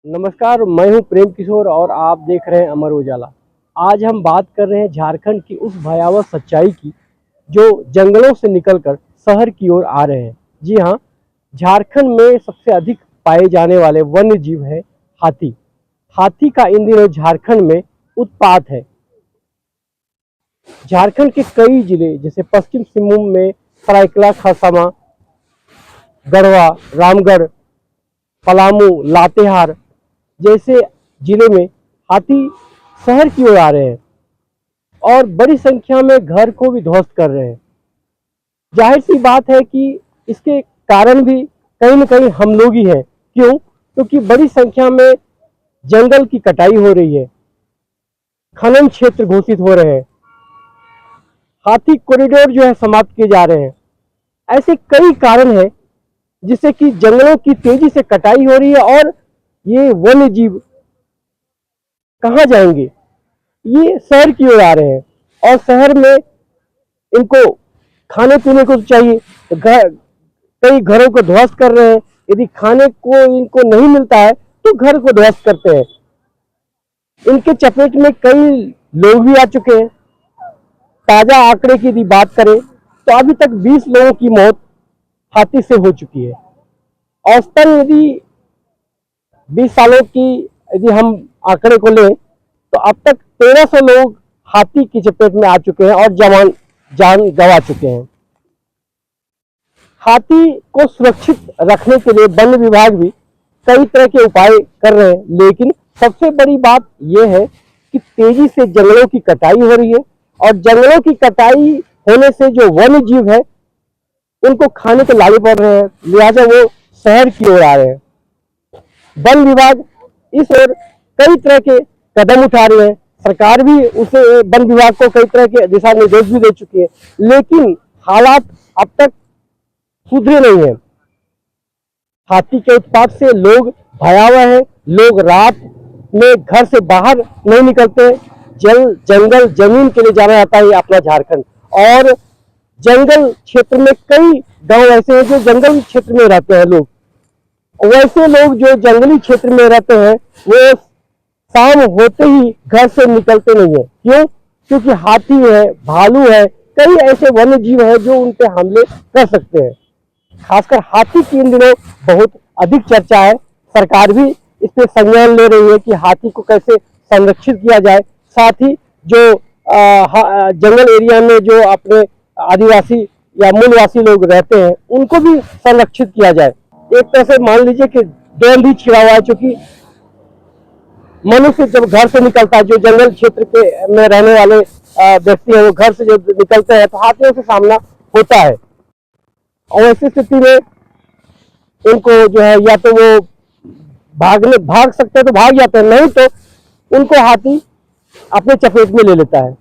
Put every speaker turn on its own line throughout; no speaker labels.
नमस्कार, मैं हूं प्रेम किशोर और आप देख रहे हैं अमर उजाला। आज हम बात कर रहे हैं झारखंड की उस भयावह सच्चाई की जो जंगलों से निकलकर शहर की ओर आ रहे हैं। जी हां, झारखंड में सबसे अधिक पाए जाने वाले वन्य जीव है हाथी। हाथी का इन दिनों झारखंड में उत्पात है। झारखंड के कई जिले जैसे पश्चिम सिंहभूम में सरायकेला खरसावां, गढ़वा, रामगढ़, पलामू, लातेहार जैसे जिले में हाथी शहर की ओर आ रहे हैं और बड़ी संख्या में घर को भी ध्वस्त कर रहे हैं। जाहिर सी बात है कि इसके कारण भी कहीं न कहीं हम लोग ही हैं। क्यों? क्योंकि बड़ी संख्या में जंगल की कटाई हो रही है, खनन क्षेत्र घोषित हो रहे हैं, हाथी कॉरिडोर जो है समाप्त किए जा रहे हैं। ऐसे कई कारण हैं जिससे कि जंगलों की तेजी से कटाई हो रही है और ये वन्य जीव कहाँ जाएंगे? ये शहर की ओर आ रहे हैं और शहर में इनको खाने पीने को चाहिए, तो कई घरों को ध्वस्त कर रहे हैं। यदि खाने को इनको नहीं मिलता है तो घर को ध्वस्त करते हैं। इनके चपेट में कई लोग भी आ चुके हैं। ताजा आंकड़े की यदि बात करें तो अभी तक 20 लोगों की मौत हाथी से हो चुकी है। औसतन यदि 20 सालों की यदि हम आंकड़े को लें तो अब तक 1300 लोग हाथी की चपेट में आ चुके हैं और जान गंवा चुके हैं। हाथी को सुरक्षित रखने के लिए वन विभाग भी कई तरह के उपाय कर रहे हैं, लेकिन सबसे बड़ी बात यह है कि तेजी से जंगलों की कटाई हो रही है और जंगलों की कटाई होने से जो वन्य जीव है उनको खाने के लाले पड़ रहे हैं, लिहाजा वो शहर की ओर आ रहे हैं। वन विभाग इस ओर कई तरह के कदम उठा रहे हैं। सरकार भी उसे वन विभाग को कई तरह के दिशा निर्देश भी दे चुकी है, लेकिन हालात अब तक सुधरे नहीं है। हाथी के उत्पात से लोग भयावह है। लोग रात में घर से बाहर नहीं निकलते। जंगल जमीन के लिए जाना जाता है अपना झारखंड, और जंगल क्षेत्र में कई गांव ऐसे हैं जो जंगल क्षेत्र में रहते हैं लोग। वैसे लोग जो जंगली क्षेत्र में रहते हैं वो शाम होते ही घर से निकलते नहीं है। क्यों? क्योंकि हाथी है, भालू है, कई ऐसे वन्य जीव है जो उन पे हमले कर सकते हैं। खासकर हाथी की इन दिनों बहुत अधिक चर्चा है। सरकार भी इस पे संज्ञान ले रही है कि हाथी को कैसे संरक्षित किया जाए। साथ ही जो जंगल एरिया में जो अपने आदिवासी या मूलवासी लोग रहते हैं उनको भी संरक्षित किया जाए। एक तरह से मान लीजिए कि डैम भी छिड़ा हुआ है, क्योंकि मनुष्य जब घर से निकलता है, जो जंगल क्षेत्र के में रहने वाले व्यक्ति हैं वो घर से जब निकलते हैं तो हाथियों से सामना होता है। और ऐसी स्थिति में उनको जो है या तो वो भाग सकते हैं तो भाग जाते हैं, नहीं तो उनको हाथी अपने चपेट में ले लेता है।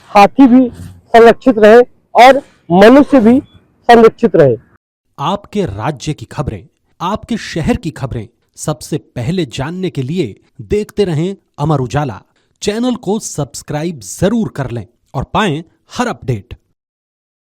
हाथी भी संरक्षित रहे और मनुष्य भी संरक्षित रहे।
आपके राज्य की खबरें, आपके शहर की खबरें सबसे पहले जानने के लिए देखते रहें अमर उजाला। चैनल को सब्सक्राइब जरूर कर लें और पाएं हर अपडेट।